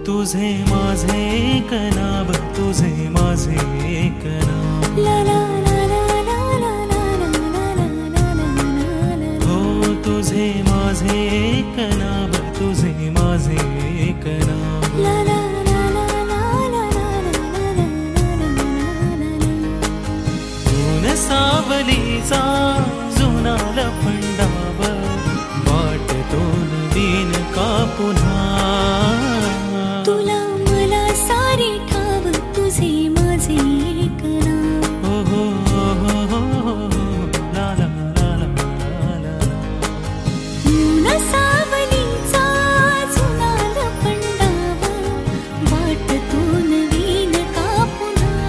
तुझे माझे एक नाव, तुझे माझे एक नाव, हो तुझे माझे एक नाव, तुझे माझे एक नाव, ऊन सावलीचा जुना लपंडाव, वाटतून दिन का पुन्हा, तुला मला सारे ठाव, तुझे माझे एक नाव, हो ला ला ला ला ला, ऊन सावलीचा जुना लपंडाव, वाटतून वीण का पुन्हा,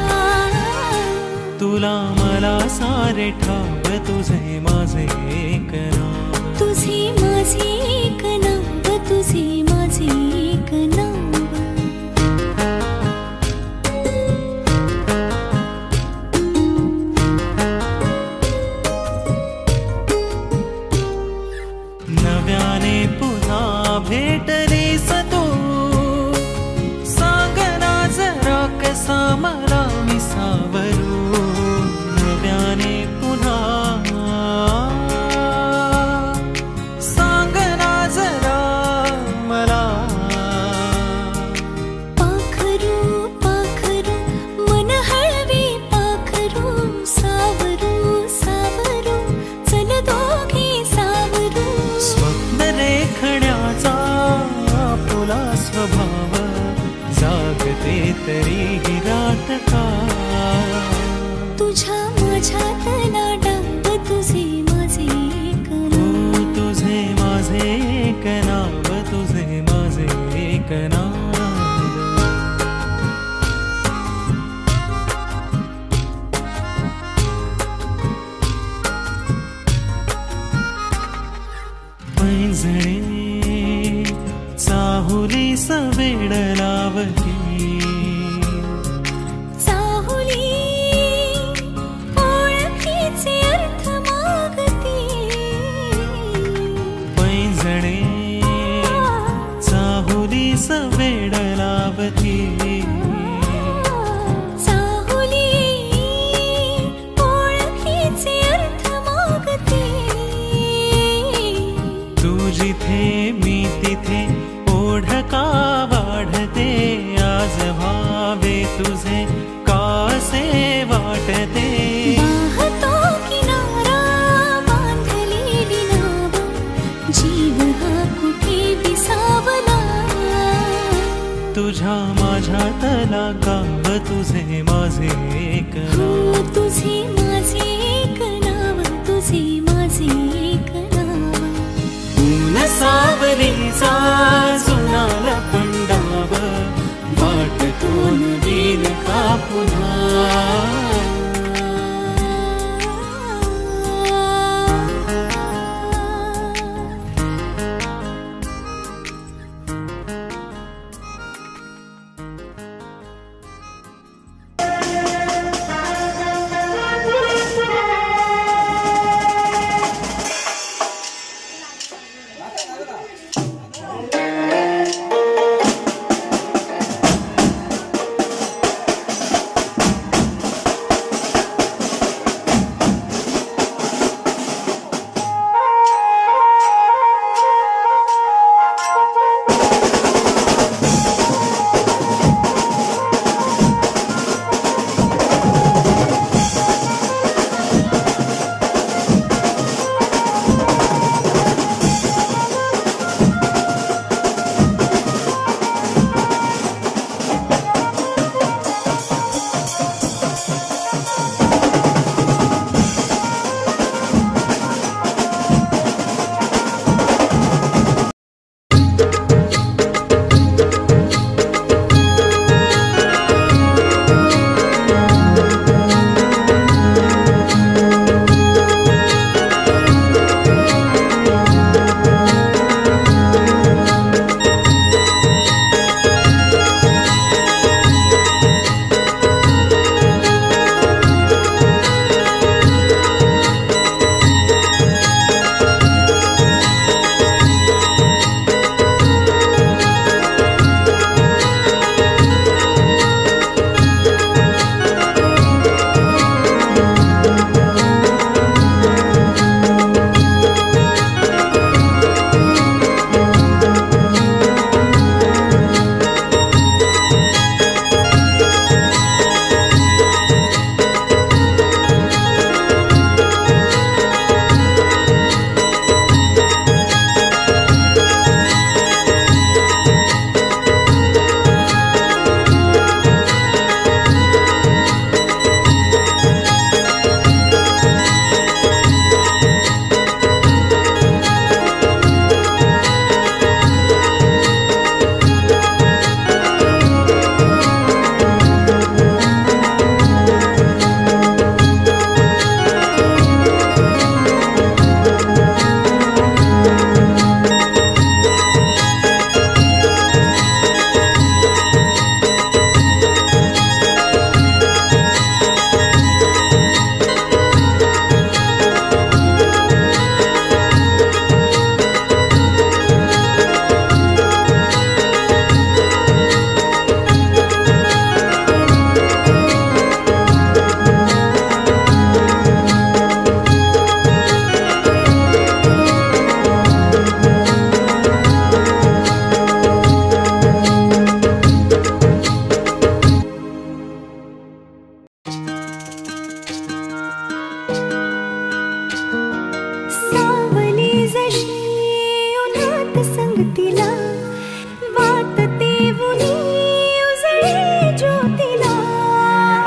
तुला मला सारे ठाव, तुझे माझे एक नाव, तुझे माझे एक नाव, तुझे माझे एक नाव, नव्याने पुन्हा भेटलीस तू, सांग ना जरा कसा मला मी सावरू, नव्याने पुन्हा सांग ना जरा मला, पाखरू पाखरू मन हळवे पाखरू, सावरू सावरू चल दोघे सावरू, स्वप्न रेखण्याचा आपुला स्वभाव, जागते तरीही रात का, तुझ्या माझ्यातला डाव, तुझे माझे एक नाव, हो तुझे माझे एक नाव, तुझे माझे एक नाव, पैंजणे चाहुली सवेड लावली, चाहुली ओळखीचे अर्थ मागते, पैंजणे चाहुली सवेड लावती, चाहुली ओळखीचे अर्थ मागते, तू जिथे मी तिथे ओढ का वाढते, आज व्हावे तुझे कासे वाटते, वाहतो किनारा बांधलेली नाव, जीव हा कुठे विसावला, तुझ्या माझ्यातला गाव, तुझे माझे एक हो नाव, तुझे माझे एक नाव, तुझे माझे एक नाव, ऊन सावलीचा जुना लपंडाव, वाटतून दिन का पुन्हा,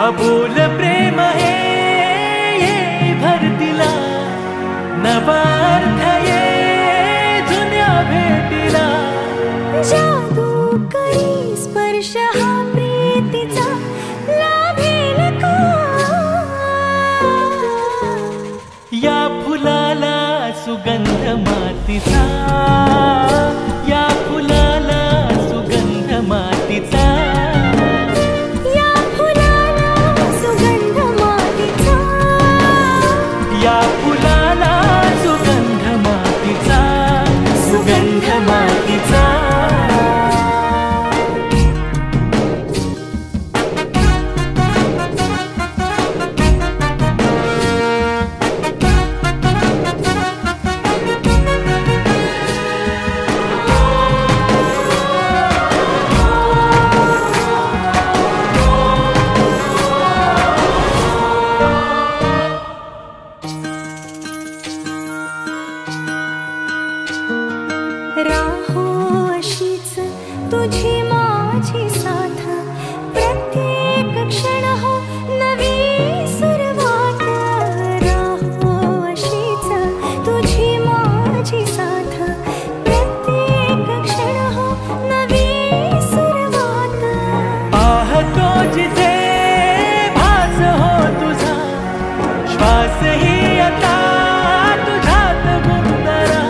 अबोल प्रेम हे ये भरतीला नवा अर्थ ये जुन्या भेटीला जादू करी स्पर्श हा प्रीतीचा लाभेल का या फुलाला सुगंध मातीचा या फुलाला सुगंध मातीचा या फुलाला सुगंध मातीचा या फुलाला सुगंध मातीचा सुगंध मातीचा राहो अशीच तुझी माझी साथ प्रत्येक क्षण हो नवी सुरुवात राहो अशीच तुझी माझी साथ प्रत्येक क्षण हो नवी सुरुवात पाहतो जिथे भास हो तुझा श्वास ही आता तुझ्यात गुंदरा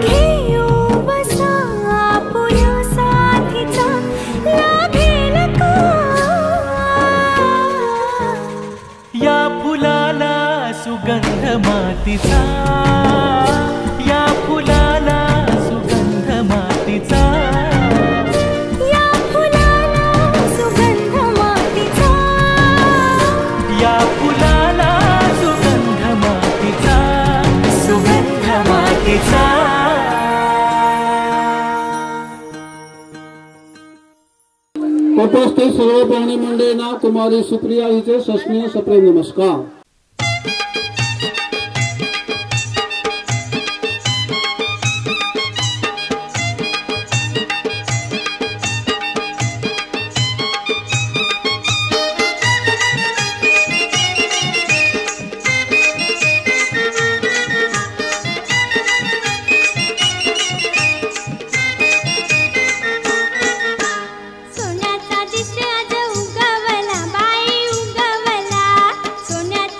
घेऊ बसा आपुल्या साथीचा लाभेल का या फुलाला सुगंध मातीचा या फुलाला सुगंध मातीचा या फुलाला सुगंध मातीचा या फुलाला सुगंध मातीचा सुगंध मातीचा उपस्थित सर्व पाहुणे मंडळींना कुमारी सुप्रिया हिचे सस्नेह सप्रेम नमस्कार. सोन्याचा दिस आज उगवला बाई उगवला सोन्याचा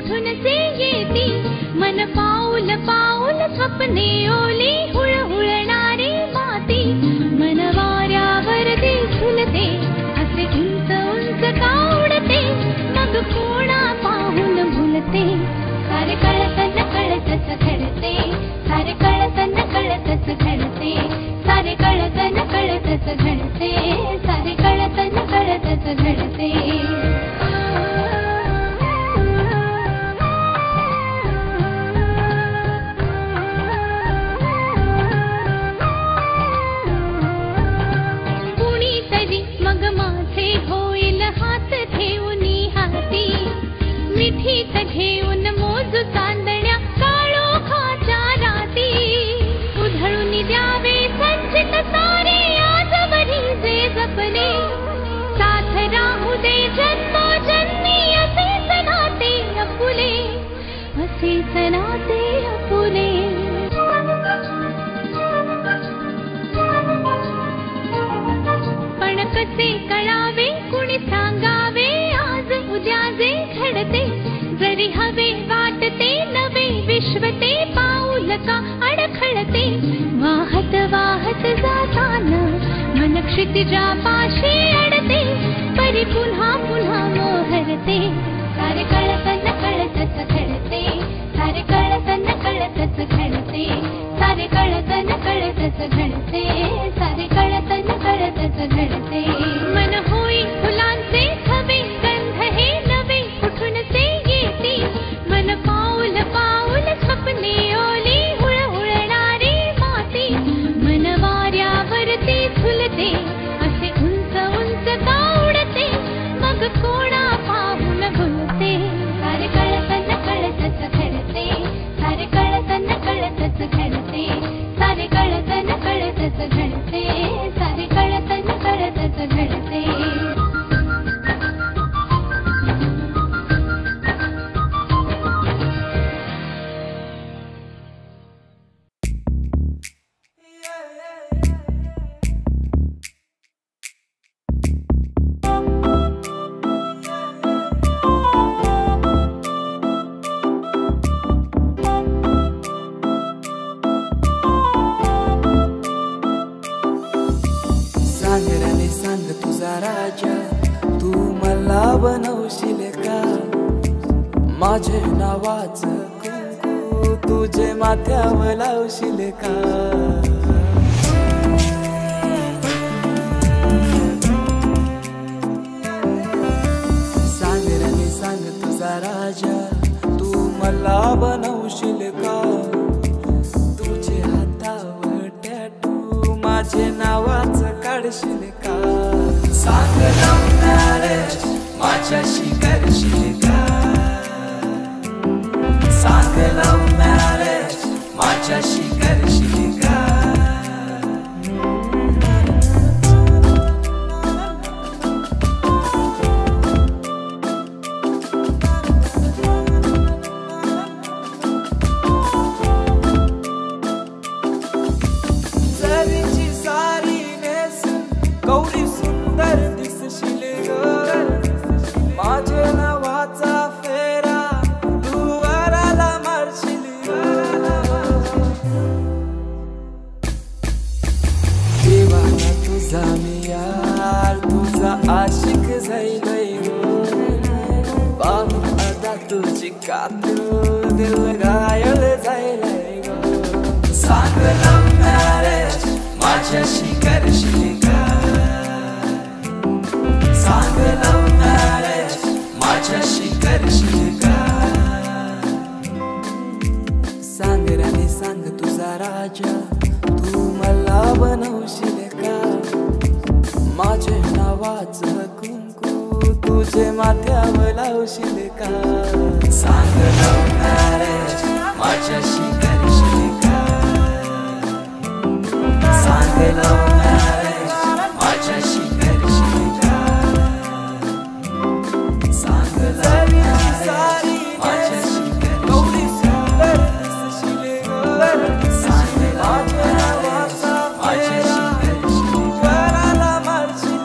कुठून से येती मन पाऊल पाऊल स्वप्ने ओली हुळहुळणारी माती मन वाऱ्यावरती झुलते असे उंच उंच का उडते मग कोणा पाहून भुलते सारे कळत नकळतच घडते सारे कळत नकळतच घडते सारे कळत नकळतच घडते सारे कळत नकळतच घडते कुणीतरी मग माझे होईल हात ठेवूनी हाती मिठीत घेऊन मोजू चांदण्या काळोखाच्या राती उधळून द्यावे संचित सारे आजवरी जे जपले साथ राहू दे जन्मोजन्मी असेच नाते अपुले असेच नाते अपुले पण कसे कळावे कुणी सांगावे आज उद्या जे घडते जरी हवे वाटते नवे विश्व ते पाऊल का अडखळते वाहत वाहत जाताना मन क्षितिजापाशी अडते परी पुन्हा पुन्हा मोहरते सारे कळत नकळतच घडते सारे कळत नकळतच घडते सारे कळत नकळतच घडते सारे कळत नकळतच घडते मन होई फुलांचे थवे गंध हे नवे कुठून से येती मन पाऊल पाऊल स्वप्ने ओली हुळहुळणारी माती मन वाऱ्यावरती झुलते असे उंच उंच का उडते मग कोणा पाहून भुलते सारे कळत नकळतच घडते सारे कळत नकळतच घडते सारे कळत नकळतच घडते सारे कळत नकळतच घडते सांगराने सांग तुझा राजा तू मला बनवशील का माझे नावाच कुंकू तुझे माथ्यावर लावशील का सांगराने सांग तुझा राजा तू मला बनवशील का तुझे हातावर टॅटू माझे नावाच काढशील का सांग लव्ह मॅरेज माझ्याशी करशील का सांग लव्ह मॅरेज माझ्याशी करशील का जरीची सारी नेसून गौरी सुंदर दिसशील ग माझे नावाचा फेरा तू वराला मारशील देवाना तुझा मी यार तुझा आशिक जाईल बाहू आता तुझी कातू दिल घायल जाईल सांग लव्ह मॅरेज माझ्याशी करशील का सांग लव्ह मॅरेज माझ्याशी करशील का सांग राणी सांग तुझा राजा तू मला बनवशील का माझे नावाच कुंकू तुझे माथ्यावर लावशील का सांग लव्ह मॅरेज माझ्याशी करशील का सांग लव्ह मॅरेज माझ्याशी करशील का सांग लव्ह मॅरेज माझ्याशी करशील का सांग लव्ह मॅरेज माझ्याशी करशील वराला मारशील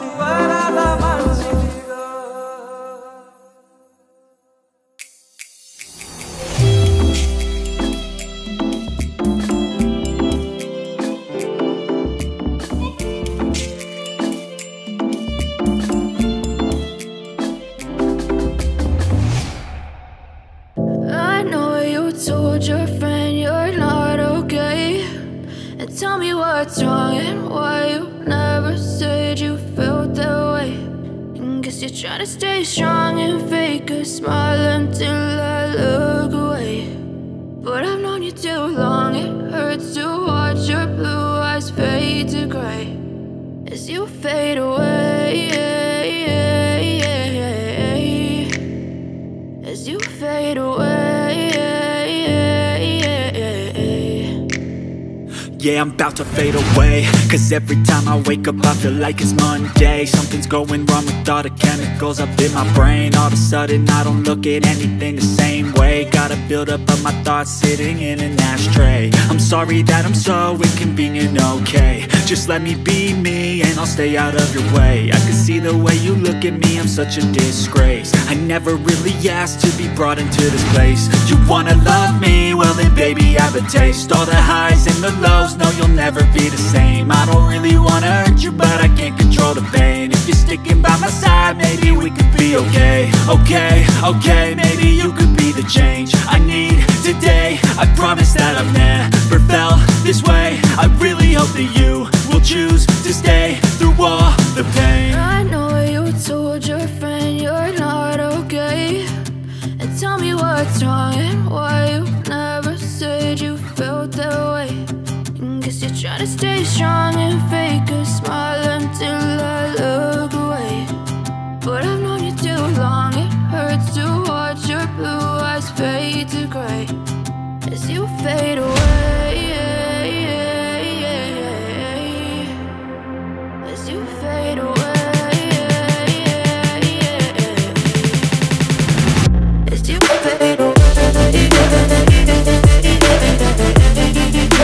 And tell me what's wrong and why you never said you felt that way. And guess you're trying to stay strong and fake a smile until I look away. But I've known you too long, it hurts to watch your blue eyes fade to gray as you fade away, as you fade away. Yeah, I'm about to fade away, cause every time I wake up I feel like it's Monday. Something's going wrong with all the chemicals up in my brain. All of a sudden I don't look at anything the same way. Got a buildup of my thoughts sitting in an ashtray. I'm sorry that I'm so inconvenient, okay. Just let me be me and I'll stay out of your way. I can see the way you look at me, I'm such a disgrace. I never really asked to be brought into this place. You wanna love me? Well then baby I have a taste. All the highs and the lows, no you'll never be the same. I don't really wanna hurt you but I can't control the pain. If you're sticking by my side maybe we could be okay. Okay, maybe you could be the change I need today. I promise that I've never felt this way. I really hope that you will choose to stay through all the pain. I know you told your friend you're not okay. And tell me what's wrong and why you never said you felt that way. And guess you're trying to stay strong and fake a smile until I look away. But I've known you too long, it hurts to watch your blue eyes fade to gray as you fade away, as you fade away, as you fade away, as you fade away.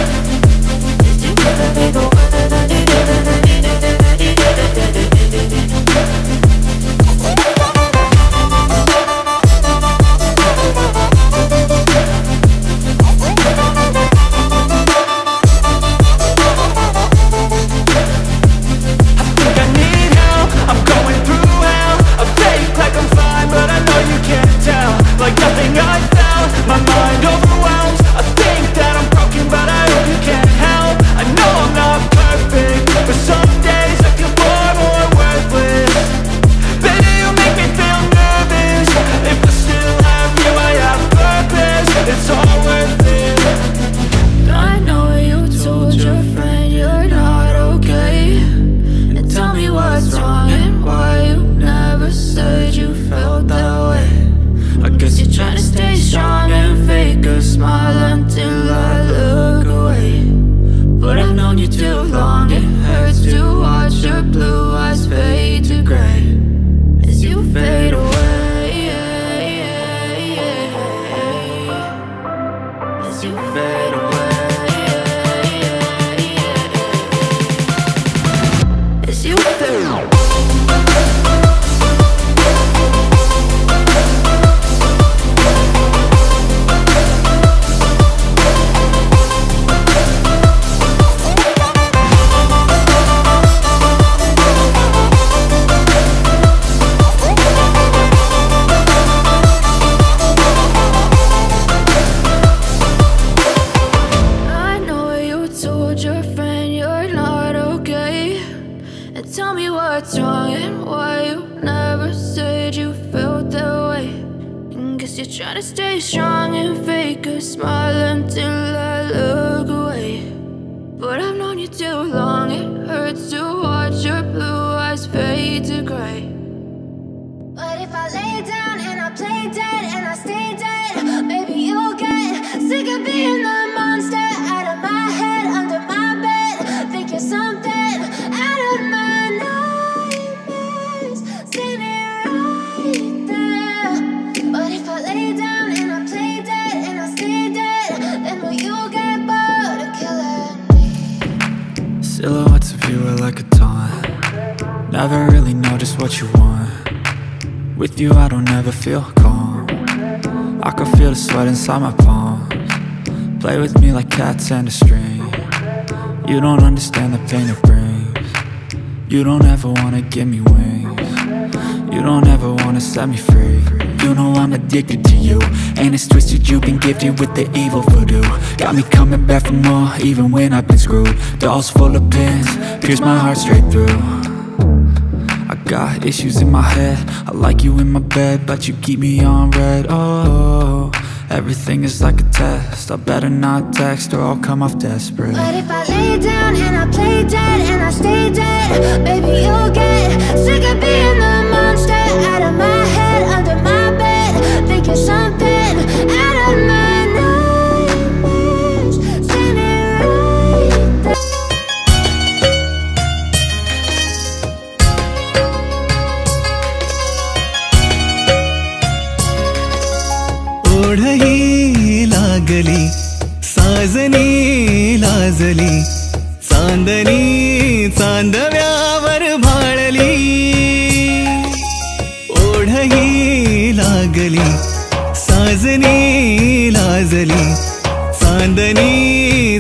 Silhouettes of you are like a taunt. Never really know just what you want. With you I don't ever feel calm. I can feel the sweat inside my palms. Play with me like cats and a string. You don't understand the pain it brings. You don't ever wanna give me wings. You don't ever wanna set me free. You know I'm addicted to you, and it's twisted, you've been gifted with the evil voodoo. Got me coming back for more, even when I've been screwed. Dolls full of pins, pierce my heart straight through. I got issues in my head, I like you in my bed, but you keep me on red. Oh, everything is like a test, I better not text or I'll come off desperate. But if I lay down and I play dead and I stay dead, baby, you'll get sick of being the monster out of my head, under my bed, thinking something out of my nightmares, standing right there. ओढही लागली साजनी लाजली चांदणी चांदव्यावर भाळली ओढही लागली साजनी लाजली चांदणी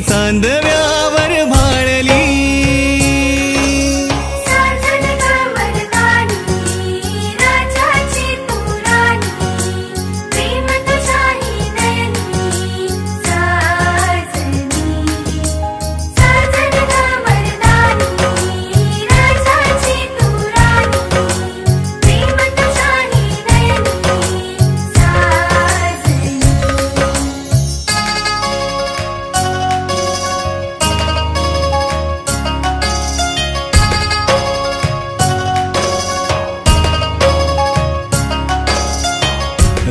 चांदव्यावर भाळली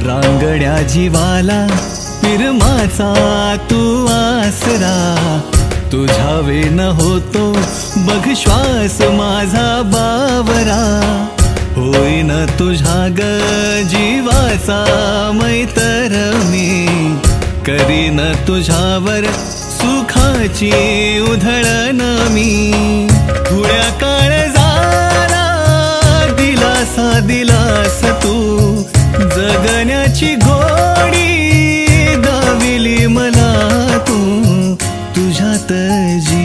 रांगड्या जीवाला पिरमाचा तू आसरा तुझ्या Wien होतो बघ श्वास माझा बावरा होईन तुझ्या ग जीवाचा मैतर मी करीन तुझ्यावर सुखाची उधळण मी थोड्या काळ झाला दिलासा दिलास तू जगण्याची घोडी दाविली मला तू तुझ्यात जी